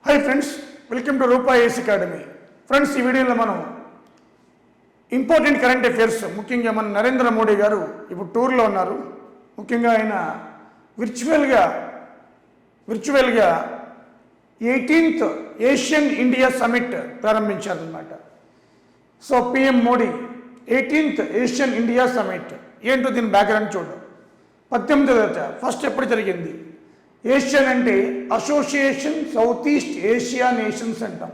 Hi friends, welcome to Rupa ace academy. Friends, ఈ వీడియోలో మనం ఇంపార్టెంట్ కరెంట్ అఫైర్స్, ముఖ్యంగా మన నరేంద్ర మోడీ గారు ఇప్పుడు టూర్లో ఉన్నారు. ముఖ్యంగా ఆయన విర్చువల్గా 18th ఏషియన్ ఇండియా సమిట్ ప్రారంభించారనమాట. So PM Modi 18th ASEAN India summit ఏంటో దీని బ్యాక్గ్రౌండ్ చూద్దాం. 18వ ఫస్ట్ ఎప్పుడు జరిగింది? ఏషియన్ అంటే association south east Asia nations అంటాం.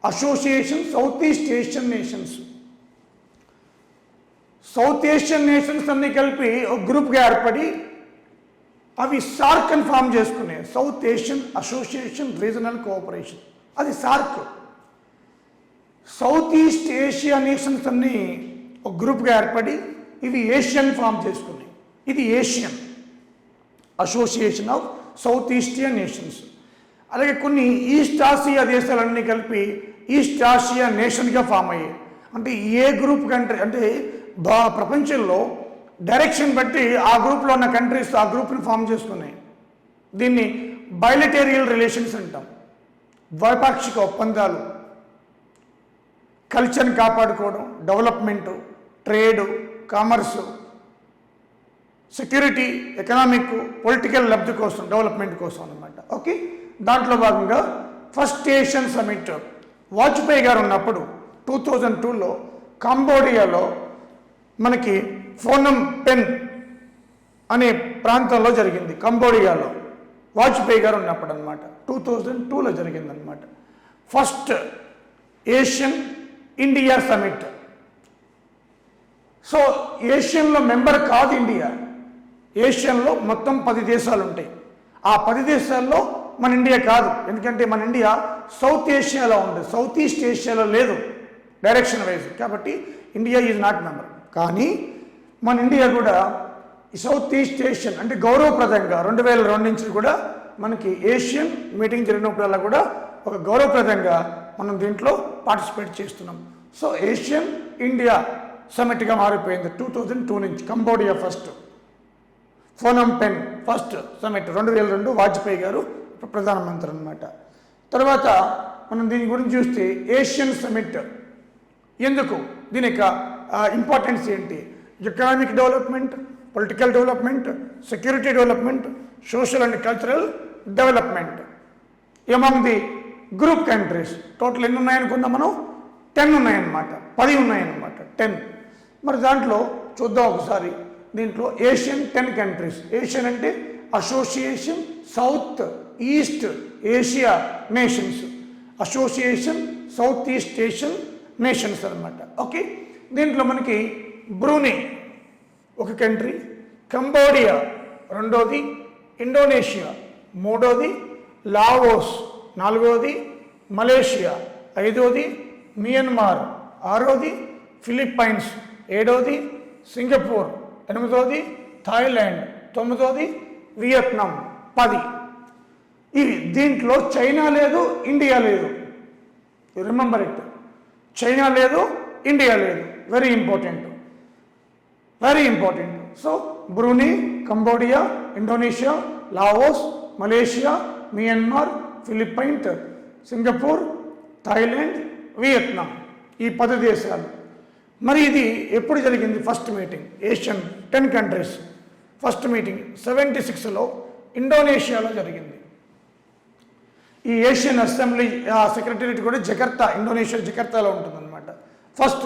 Association south east Asian nations, south Asian nations అన్ని కలిపి ఒక గ్రూప్గా ఏర్పడి అవి సార్క్ అని ఫామ్ చేసుకున్నాయి. South Asian association regional cooperation, అది SAARC. South east Asia nations అన్ని ఒక గ్రూప్గా ఏర్పడి ఇవి ఏషియన్ ఫామ్ చేసుకున్నాయి. ఇది ASEAN association of south east Asian nations. అలాగే కొన్ని ఈస్ట్ ఆసియా దేశాలన్నీ కలిపి ఈస్ట్ ఆసియా నేషన్గా ఫామ్ అయ్యాయి. అంటే ఏ గ్రూప్ కంట్రీ అంటే ప్రపంచంలో డైరెక్షన్ బట్టి ఆ గ్రూప్లో ఉన్న కంట్రీస్ ఆ గ్రూప్ని ఫామ్ చేసుకున్నాయి. దీన్ని బైలటేరియల్ రిలేషన్స్ అంటాం. ద్వైపాక్షిక ఒప్పందాలు, కల్చర్ని కాపాడుకోవడం, development, trade, commerce, security, economic, political లబ్ధి కోసం, డెవలప్మెంట్ కోసం అన్నమాట. ఓకే, దాంట్లో భాగంగా ఫస్ట్ ఏషియన్ సమిట్ వాజ్పేయి గారు ఉన్నప్పుడు 2002లో కంబోడియాలో మనకి ఫోనం పెన్ అనే ప్రాంతంలో జరిగింది. కంబోడియాలో వాజ్పేయి గారు ఉన్నప్పుడు అనమాట 2002లో జరిగిందనమాట first ASEAN India summit. So ఏషియన్లో మెంబర్ కాదు ఇండియా. ఏషియన్లో మొత్తం 10 దేశాలు ఉంటాయి. ఆ 10 దేశాల్లో మన ఇండియా కాదు, ఎందుకంటే మన ఇండియా సౌత్ ఏషియాలో ఉంది, సౌత్ ఈస్ట్ ఏషియాలో లేదు డైరెక్షన్ వైజ్. కాబట్టి ఇండియా ఈజ్ నాట్ మెంబర్. కానీ మన ఇండియా కూడా ఈ సౌత్ ఈస్ట్ ఏషియన్ అంటే గౌరవప్రదంగా 2002 నుంచి కూడా మనకి ఏషియన్ మీటింగ్ జరిగినప్పుడల్లా కూడా ఒక గౌరవప్రదంగా మనం దీంట్లో పార్టిసిపేట్ చేస్తున్నాం. సో ఏషియన్ ఇండియా సమిట్గా మారిపోయింది 2002 నుంచి. Cambodia first, Phnom Penh first summit 2002, Vajpayee గారు ప్రధానమంత్రి అనమాట. తర్వాత మనం దీని గురించి చూస్తే ఏషియన్ సమిట్ ఎందుకు, దీని యొక్క ఇంపార్టెన్స్ ఏంటి? Economic development, political development, security development, social and cultural development among the group countries. Total ఎన్ని ఉన్నాయనుకుందాం మనం? 10 ఉన్నాయన్నమాట, 10 ఉన్నాయన్నమాట, 10. మరి దాంట్లో చూద్దాం ఒకసారి. దీంట్లో ఏషియన్ 10 కంట్రీస్. ఏషియన్ అంటే association south east Asia nations, association south east Asian nations అనమాట. ఓకే, దీంట్లో మనకి బ్రూనై ఒక కంట్రీ, కంబోడియా రెండోది, ఇండోనేషియా మూడోది, లావోస్ నాలుగోది, మలేషియా ఐదోది, మియన్మార్ ఆరోది, ఫిలిప్పైన్స్ ఏడోది, సింగపూర్ ఎనిమిదోది, థాయిలాండ్ తొమ్మిదోది, వియత్నాం 10. ఇవి దీంట్లో చైనా లేదు, ఇండియా లేదు. రిమెంబర్ ఇట్, చైనా లేదు, ఇండియా లేదు. Very important, very important. So Brunei, Cambodia, Indonesia, Laos, Malaysia, Myanmar, Philippines, Singapore, Thailand, Vietnam, ఈ 10 దేశాలు. మరి ఇది ఎప్పుడు జరిగింది? First meeting ASEAN 10 countries first meeting 76లో ఇండోనేషియాలో జరిగింది. ఈ ఏషియన్ అసెంబ్లీ సెక్రటరియట్ కూడా జకర్తా, ఇండోనేషియా జకర్తాలో ఉంటుందన్నమాట. ఫస్ట్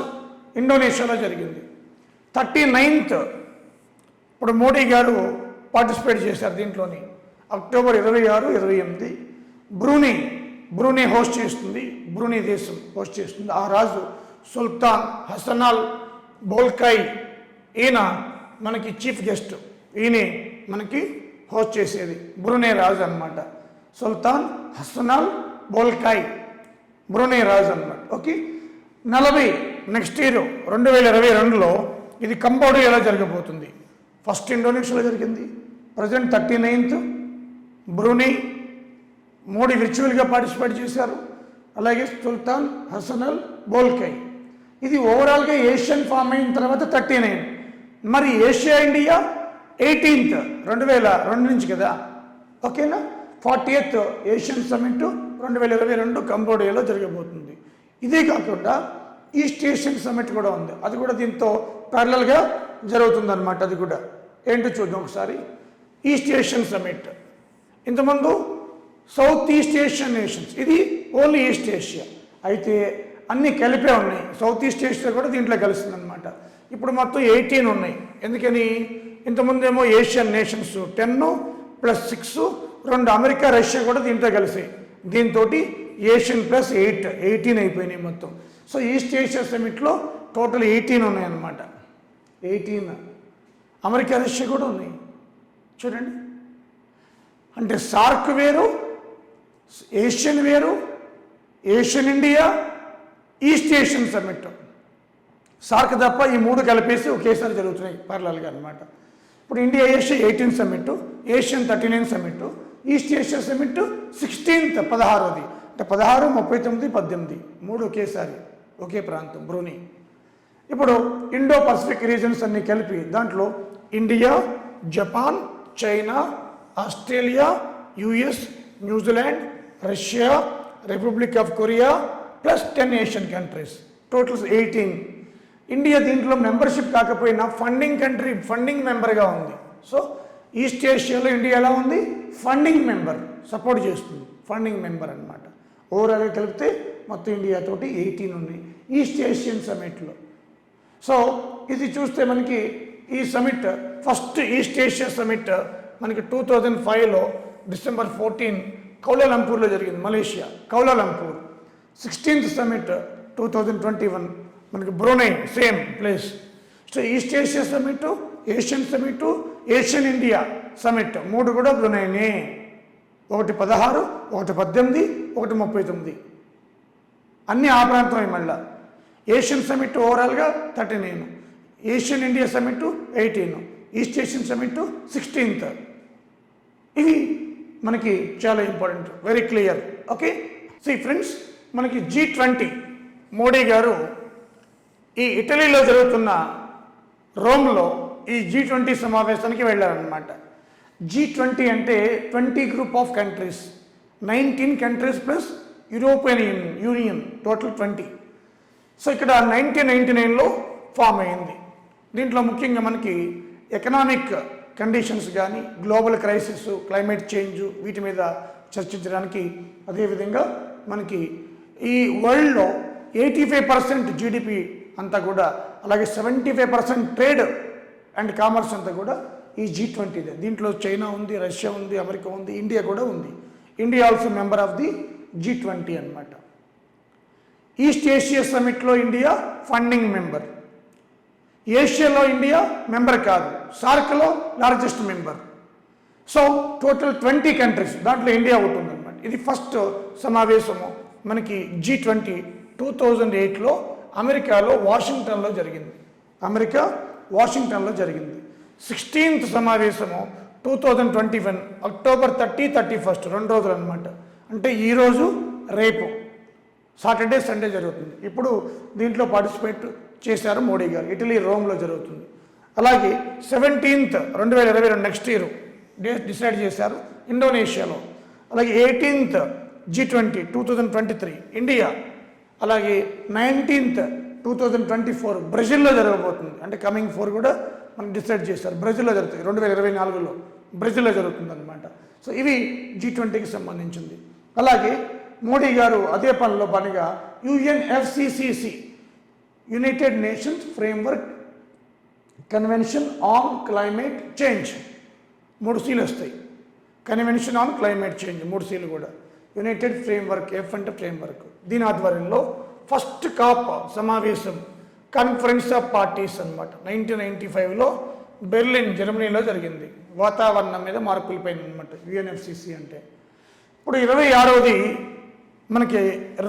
ఇండోనేషియాలో జరిగింది. 39th ఇప్పుడు మోడీ గారు పార్టిసిపేట్ చేశారు దీంట్లోని. అక్టోబర్ 26, 28 బ్రూనై హోస్ట్ చేస్తుంది, బ్రూనై దేశం హోస్ట్ చేస్తుంది. ఆ రాజు సుల్తాన్ హసనల్ బోల్కాయ్, ఈయన మనకి చీఫ్ గెస్ట్, ఈయనే మనకి హోస్ట్ చేసేది బ్రూనై రాజు అనమాట. సుల్తాన్ హసనల్ బోల్కాయ్ బ్రూనై రాజు అనమాట. ఓకే, 40 నెక్స్ట్ ఇయర్ 2022లో ఇది కంబోడియాలో జరగబోతుంది. ఫస్ట్ ఇండోనేషియాలో జరిగింది. ప్రజెంట్ 39th బ్రూనై, మోడీ విర్చువల్గా పార్టిసిపేట్ చేశారు. అలాగే సుల్తాన్ హసనల్ బోల్కాయ్. ఇది ఓవరాల్గా ఏషియన్ ఫామ్ అయిన తర్వాత 39. మరి ఏషియా ఇండియా 18th 2002 నుంచి కదా. ఓకేనా, 40th ఏషియన్ సమిట్ 2022 కంబోడియాలో జరగబోతుంది. ఇదే కాకుండా ఈస్ట్ ఏషియన్ సమిట్ కూడా ఉంది, అది కూడా దీంతో ప్యారలల్గా జరుగుతుందన్నమాట. అది కూడా ఏంటో చూద్దాం ఒకసారి. ఈస్ట్ ఏషియన్ సమిట్, ఇంతకుముందు సౌత్ ఈస్ట్ ఏషియన్ నేషన్స్, ఇది ఓన్లీ ఈస్ట్ ఏషియా, అయితే అన్నీ కలిపే ఉన్నాయి. సౌత్ ఈస్ట్ ఏషియా కూడా దీంట్లో కలుస్తుంది అనమాట. ఇప్పుడు మొత్తం 18 ఉన్నాయి. ఎందుకని, ఇంతకుముందేమో ఏషియన్ నేషన్స్ 10 + 6, 2 అమెరికా రష్యా కూడా దీంట్లో కలిసాయి. దీంతో ఏషియన్ + 8 18 అయిపోయినాయి మొత్తం. సో ఈస్ట్ ఏషియా సమిట్లో టోటల్ 18 ఉన్నాయన్నమాట. 18 అమెరికా రష్యా కూడా ఉన్నాయి చూడండి. అంటే సార్క్ వేరు, ఏషియన్ వేరు, Asian India, east Asian summit. SAARC తప్ప ఈ 3 కలిపేసి ఒకేసారి జరుగుతున్నాయి ప్యారలల్గా అనమాట. ఇప్పుడు India Asia 18 summit, Asian 39 summit, east Asia summit 16th 16ది, అంటే 16, 39, 18 3 ఒకేసారి ఒకే ప్రాంతం బ్రూనీ. ఇప్పుడు ఇండో పసిఫిక్ రీజన్స్ అన్ని కలిపి దాంట్లో India, Japan, China, Australia, US, New Zealand, Russia, republic of Korea + 10 Asian countries, totals 18. India దీంట్లో మెంబర్షిప్ కాకపోయినా ఫండింగ్ కంట్రీ, ఫండింగ్ మెంబర్గా ఉంది. సో ఈస్ట్ ఏషియాలో ఇండియా ఎలా ఉంది, ఫండింగ్ మెంబర్, సపోర్ట్ చేస్తుంది, ఫండింగ్ మెంబర్ అనమాట. ఓవరాల్గా కలిపితే మొత్తం ఇండియాతోటి 18 ఉన్నాయి ఈస్ట్ ఏషియన్ సమిట్లో. సో ఇది చూస్తే మనకి ఈ summit, first east Asia summit మనకి 2005లో December 14 కౌలాలంపూర్లో జరిగింది, మలేషియా కౌలాలంపూర్. 16th సమిట్ 2021 మనకి Brunei, same place. So east Asia summit, Asian summit, Asian India summit 3 కూడా బ్రూనైనే. ఒకటి 16, ఒకటి 18, ఒకటి 39, అన్నీ ఆ ప్రాంతమే. మళ్ళా ఏషియన్ సమిట్ ఓవరాల్గా 39, Asian India summit 18, east Asian summit 16th. ఇవి మనకి చాలా ఇంపార్టెంట్, వెరీ క్లియర్. ఓకే, సి ఫ్రెండ్స్, మనకి G20 మోడీ గారు ఈ ఇటలీలో జరుగుతున్న రోమ్లో ఈ G20 సమావేశానికి వెళ్ళారనమాట. G20 అంటే 20 group of countries, 19 countries plus European union, total 20. So ఇక్కడ 1999లో ఫామ్ అయింది. దీంట్లో ముఖ్యంగా మనకి ఎకనామిక్ కండిషన్స్ కానీ, గ్లోబల్ క్రైసిస్, క్లైమేట్ చేంజ్, వీటి మీద చర్చించడానికి, అదేవిధంగా మనకి ఈ వరల్డ్లో 85% జీడిపి అంతా కూడా, అలాగే 75% ట్రేడ్ అండ్ కామర్స్ అంతా కూడా ఈ G20. దీంట్లో చైనా ఉంది, రష్యా ఉంది, అమెరికా ఉంది, ఇండియా కూడా ఉంది. India also member of the G20 అనమాట. ఈస్ట్ ఏషియా సమిట్లో ఇండియా ఫండింగ్ మెంబర్, ఏషియాలో ఇండియా మెంబర్ కాదు, సార్క్లో largest member. So total 20 countries, దాంట్లో ఇండియా ఉంటుందన్నమాట. ఇది ఫస్ట్ సమావేశము మనకి G20 2008లో అమెరికాలో వాషింగ్టన్లో జరిగింది. అమెరికా వాషింగ్టన్లో జరిగింది. 16th సమావేశము 2021 అక్టోబర్ 30, 31 2 రోజులు అనమాట. అంటే ఈరోజు రేపు సాటర్డే సండే జరుగుతుంది. ఇప్పుడు దీంట్లో పార్టిసిపేట్ చేశారు మోడీ గారు. ఇటలీ రోమ్లో జరుగుతుంది. అలాగే 17th 2022 next year date decide చేశారు ఇండోనేషియాలో. అలాగే 18th G20 2023 ఇండియా. అలాగే 19th 2024 బ్రెజిల్లో జరగబోతుంది. అంటే కమింగ్ 4 కూడా మనం డిసైడ్ చేశారు, బ్రెజిల్లో జరుగుతుంది. 2024లో బ్రెజిల్లో జరుగుతుంది అనమాట. సో ఇవి G20కి సంబంధించింది. అలాగే మోడీ గారు అదే పనిగా UNFCCC United Nations framework convention on climate change 3 సీలు వస్తాయి. కన్వెన్షన్ ఆన్ క్లైమేట్ చేంజ్ 3 సీలు కూడా. యునైటెడ్ ఫ్రేమ్వర్క్, ఎఫ్ అంటే ఫ్రేమ్వర్క్. దీని ఆధ్వర్యంలో ఫస్ట్ కాప్ సమావేశం, కాన్ఫరెన్స్ ఆఫ్ పార్టీస్ అనమాట 1995లో బెర్లిన్ జర్మనీలో జరిగింది. వాతావరణం మీద మార్పులపైన అనమాట UNFCC అంటే. ఇప్పుడు 26వది మనకి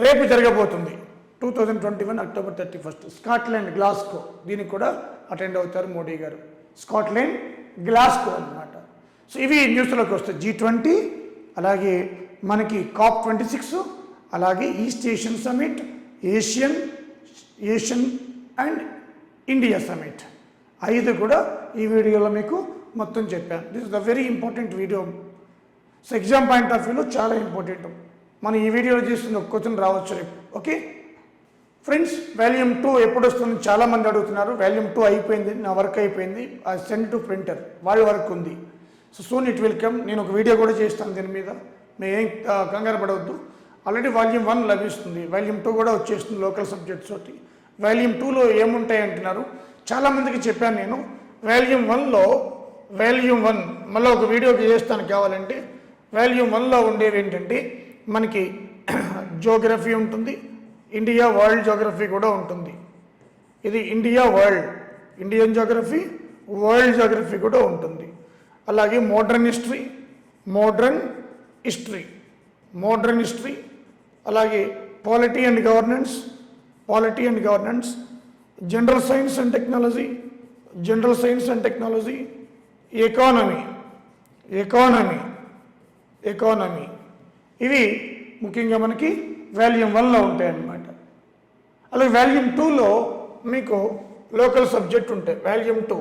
రేపు జరగబోతుంది 2021 అక్టోబర్ 31 స్కాట్లాండ్ గ్లాస్గో. దీనికి కూడా అటెండ్ అవుతారు మోడీ గారు. స్కాట్లాండ్ గ్లాస్గో అనమాట. సో ఇవి న్యూస్లోకి వస్తాయి. G20, అలాగే మనకి COP26, అలాగే east Asian summit, Asian and India summit. 5 కూడా ఈ వీడియోలో మీకు మొత్తం చెప్పాను. This is the very important video. So exam point of వ్యూలో చాలా ఇంపార్టెంట్. మనం ఈ వీడియోలో చేస్తున్న ఒక క్వశ్చన్ రావచ్చు రేపు. ఓకే ఫ్రెండ్స్, వాల్యూమ్ 2 ఎప్పుడు వస్తుంది చాలామంది అడుగుతున్నారు. వాల్యూమ్ 2 అయిపోయింది, నా వర్క్ అయిపోయింది, అది సెండ్ టు ప్రింటర్, వాళ్ళ వర్క్ ఉంది. So soon it will come. నేను ఒక వీడియో కూడా చేస్తాను దీని మీద, మేము ఏం కంగారు పడవద్దు. ఆల్రెడీ వాల్యూమ్ 1 లభిస్తుంది, వాల్యూమ్ 2 కూడా వచ్చేస్తుంది లోకల్ సబ్జెక్ట్స్ తోటి. వాల్యూమ్ 2లో ఏముంటాయి అంటున్నారు. చాలామందికి చెప్పాను నేను. వాల్యూమ్ 1 మళ్ళీ ఒక వీడియోకి చేస్తాను కావాలంటే. వాల్యూమ్ 1లో ఉండేవి ఏంటంటే మనకి జోగ్రఫీ ఉంటుంది, ఇండియా వరల్డ్ జోగ్రఫీ కూడా ఉంటుంది. ఇది India world, Indian geography, world geography కూడా ఉంటుంది. అలాగే మోడర్న్ హిస్టరీ, అలాగే polity and governance, general science and technology, economy. ఇవి ముఖ్యంగా మనకి వాల్యూమ్ 1లో ఉంటాయన్నమాట. అలాగే వాల్యూమ్ 2లో మీకు లోకల్ సబ్జెక్ట్ ఉంటాయి. వాల్యూమ్ 2,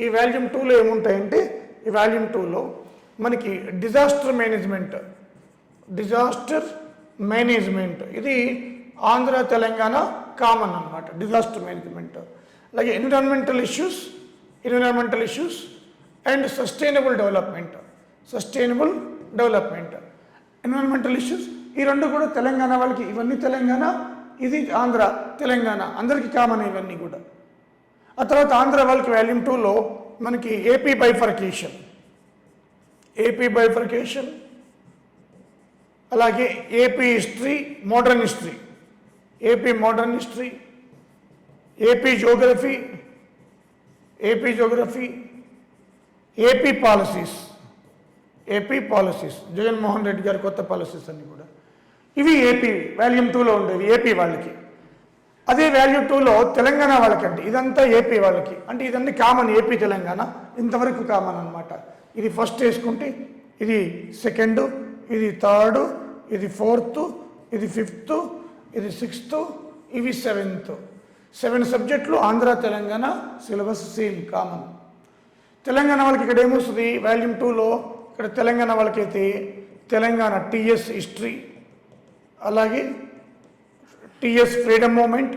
ఈ వాల్యూమ్ 2లో ఏముంటాయంటే ఈ వాల్యూమ్ 2లో మనకి డిజాస్టర్ మేనేజ్మెంట్, ఇది ఆంధ్ర తెలంగాణ కామన్ అన్నమాట, డిజాస్టర్ మేనేజ్మెంట్. అలాగే environmental issues and sustainable development. Environmental issues ఈ రెండు కూడా తెలంగాణ వాళ్ళకి, ఇవన్నీ తెలంగాణ, ఇది ఆంధ్ర, తెలంగాణ అందరికీ కామన్ ఇవన్నీ కూడా. ఆ తర్వాత ఆంధ్ర వాళ్ళకి వాల్యూమ్ 2లో మనకి ఏపీ బైఫర్కేషన్, అలాగే AP history, modern history, AP geography, AP policies, Jaganmohan Reddy గారి కొత్త పాలసీస్ అన్నీ కూడా ఇవి ఏపీ వాల్యూమ్ 2లో ఉండేవి ఏపీ వాళ్ళకి. అదే వాల్యూమ్ 2లో తెలంగాణ వాళ్ళకంటే ఇదంతా ఏపీ వాళ్ళకి, అంటే ఇదన్నీ కామన్, ఏపీ తెలంగాణ ఇంతవరకు కామన్ అనమాట. ఇది ఫస్ట్ వేసుకుంటే ఇది సెకండ్, ఇది థర్డ్, ఇది ఫోర్త్, ఇది ఫిఫ్త్, ఇది సిక్స్త్, ఇవి సెవెంత్. 7 సబ్జెక్టులు Andhra Telangana syllabus same common. Telangana వాళ్ళకి ఇక్కడ ఏమొస్తుంది వాల్యూమ్ 2లో, ఇక్కడ తెలంగాణ వాళ్ళకైతే తెలంగాణ టీఎస్ హిస్టరీ, అలాగే TS freedom movement,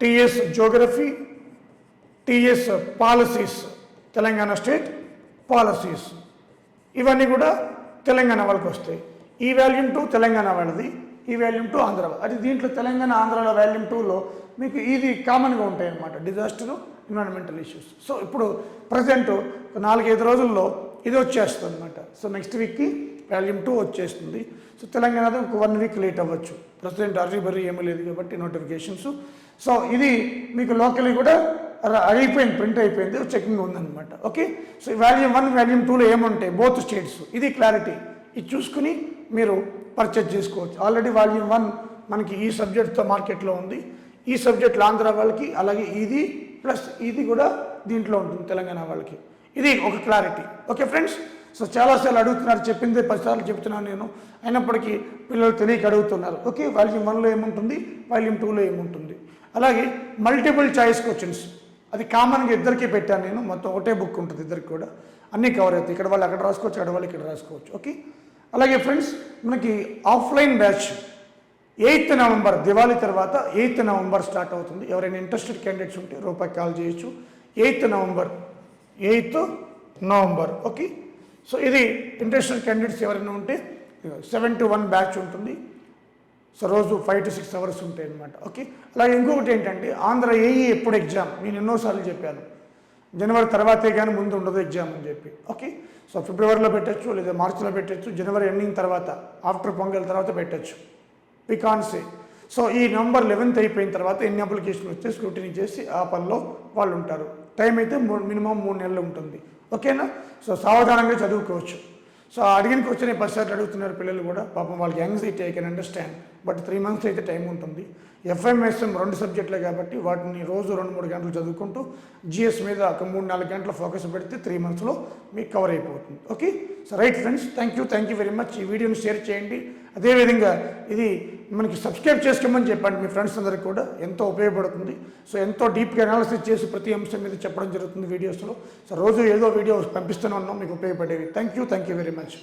TS geography, TS policies, Telangana state policies, ఇవన్నీ కూడా తెలంగాణ వాళ్ళకి వస్తాయి. ఈ వాల్యూమ్ 2 తెలంగాణ వాళ్ళది, ఈ వాల్యూమ్ 2 ఆంధ్ర. అది దీంట్లో తెలంగాణ ఆంధ్రాలో వాల్యూమ్ 2లో మీకు ఇది కామన్గా ఉంటాయి అన్నమాట, డిజాస్టర్, ఎన్విరాన్మెంటల్ ఇష్యూస్. సో ఇప్పుడు ప్రజెంట్ 4-5 రోజుల్లో ఇది వచ్చేస్తుంది అనమాట. సో నెక్స్ట్ వీక్కి వాల్యూమ్ 2 వచ్చేస్తుంది. సో తెలంగాణలో ఒక 1 వీక్ లేట్ అవ్వచ్చు, ప్రజెంట్ బర్రీ ఏమీ లేదు కాబట్టి నోటిఫికేషన్స్. సో ఇది మీకు లోకల్లీ కూడా అయిపోయింది, ప్రింట్ అయిపోయింది, చెకింగ్ ఉందన్నమాట. ఓకే, సో వాల్యూమ్ 1 వాల్యూమ్ 2లో ఏముంటాయి బోత్ స్టేట్స్, ఇది క్లారిటీ. ఇది చూసుకుని మీరు పర్చేజ్ చేసుకోవచ్చు. ఆల్రెడీ వాల్యూమ్ 1 మనకి ఈ సబ్జెక్ట్తో మార్కెట్లో ఉంది, ఈ సబ్జెక్టులు ఆంధ్ర వాళ్ళకి, అలాగే ఇది ప్లస్ ఇది కూడా దీంట్లో ఉంటుంది తెలంగాణ వాళ్ళకి. ఇది ఒక క్లారిటీ. ఓకే ఫ్రెండ్స్, సో చాలాసార్లు అడుగుతున్నారు, చెప్పింది 10 సార్లు చెప్తున్నాను నేను, అయినప్పటికీ పిల్లలు తెలియక అడుగుతున్నారు. ఓకే, వాల్యూమ్ 1లో ఏముంటుంది, వాల్యూమ్ 2లో ఏముంటుంది. అలాగే మల్టిపుల్ చాయిస్ క్వశ్చన్స్, అది కామన్గా ఇద్దరికీ పెట్టాను నేను, మొత్తం ఒకటే బుక్ ఉంటుంది ఇద్దరికి కూడా, అన్నీ కవర్ అవుతాయి. ఇక్కడ వాళ్ళు అక్కడ రాసుకోవచ్చు, అక్కడ వాళ్ళు ఇక్కడ రాసుకోవచ్చు. ఓకే, అలాగే ఫ్రెండ్స్ మనకి offline batch 8th November, Diwali తర్వాత 8th నవంబర్ స్టార్ట్ అవుతుంది. ఎవరైనా ఇంట్రెస్టెడ్ క్యాండిడేట్స్ ఉంటే రూపాయి కాల్ చేయొచ్చు. 8th November. ఓకే, సో ఇది ఇంట్రెస్టెడ్ క్యాండిడేట్స్ ఎవరైనా ఉంటే 7 to 1 బ్యాచ్ ఉంటుంది. సో రోజు 5 to 6 అవర్స్ ఉంటాయి అన్నమాట. ఓకే, అలాగే ఇంకొకటి ఏంటంటే ఆంధ్ర ఏఈ ఎప్పుడు ఎగ్జామ్, నేను ఎన్నోసార్లు చెప్పాను, జనవరి తర్వాతే కానీ ముందు ఉండదు ఎగ్జామ్ అని చెప్పి. ఓకే, సో ఫిబ్రవరిలో పెట్టచ్చు, లేదా మార్చిలో పెట్టచ్చు, జనవరి ఎండింగ్ తర్వాత, ఆఫ్టర్ పొంగల్ తర్వాత పెట్టచ్చు, వి కాంట్ సే. సో ఈ నవంబర్ 11th అయిపోయిన తర్వాత ఎన్ని అప్లికేషన్లు వస్తే స్క్రూటినీ చేసి ఆ పనిలో వాళ్ళు ఉంటారు. టైం అయితే మినిమం 3 నెలలు ఉంటుంది. ఓకేనా, సో సావధానంగా చదువుకోవచ్చు. సో అడిగిన క్వశ్చన్ 10 సార్లు అడుగుతున్నారు పిల్లలు కూడా, పాపం వాళ్ళకి anxiety, I can understand. But 3 months అయితే టైం ఉంటుంది. ఎఫ్ఎంఎస్ఎం 2 సబ్జెక్టులే కాబట్టి వాటిని రోజు 2-3 గంటలు చదువుకుంటూ జిఎస్ మీద ఒక 3-4 గంటల ఫోకస్ పెడితే 3 monthsలో మీకు కవర్ అయిపోతుంది. Okay, so right friends, thank you very much. ఈ వీడియోని షేర్ చేయండి. అదేవిధంగా ఇది మనకి సబ్స్క్రైబ్ చేసుకోమని చెప్పండి మీ ఫ్రెండ్స్ అందరికీ కూడా, ఎంతో ఉపయోగపడుతుంది. సో ఎంతో డీప్గా అనాలిసిస్ చేసి ప్రతి అంశం మీద చెప్పడం జరుగుతుంది వీడియోస్లో. సో రోజు ఏదో వీడియో పంపిస్తూనే ఉన్నాం మీకు ఉపయోగపడేవి. Thank you very much.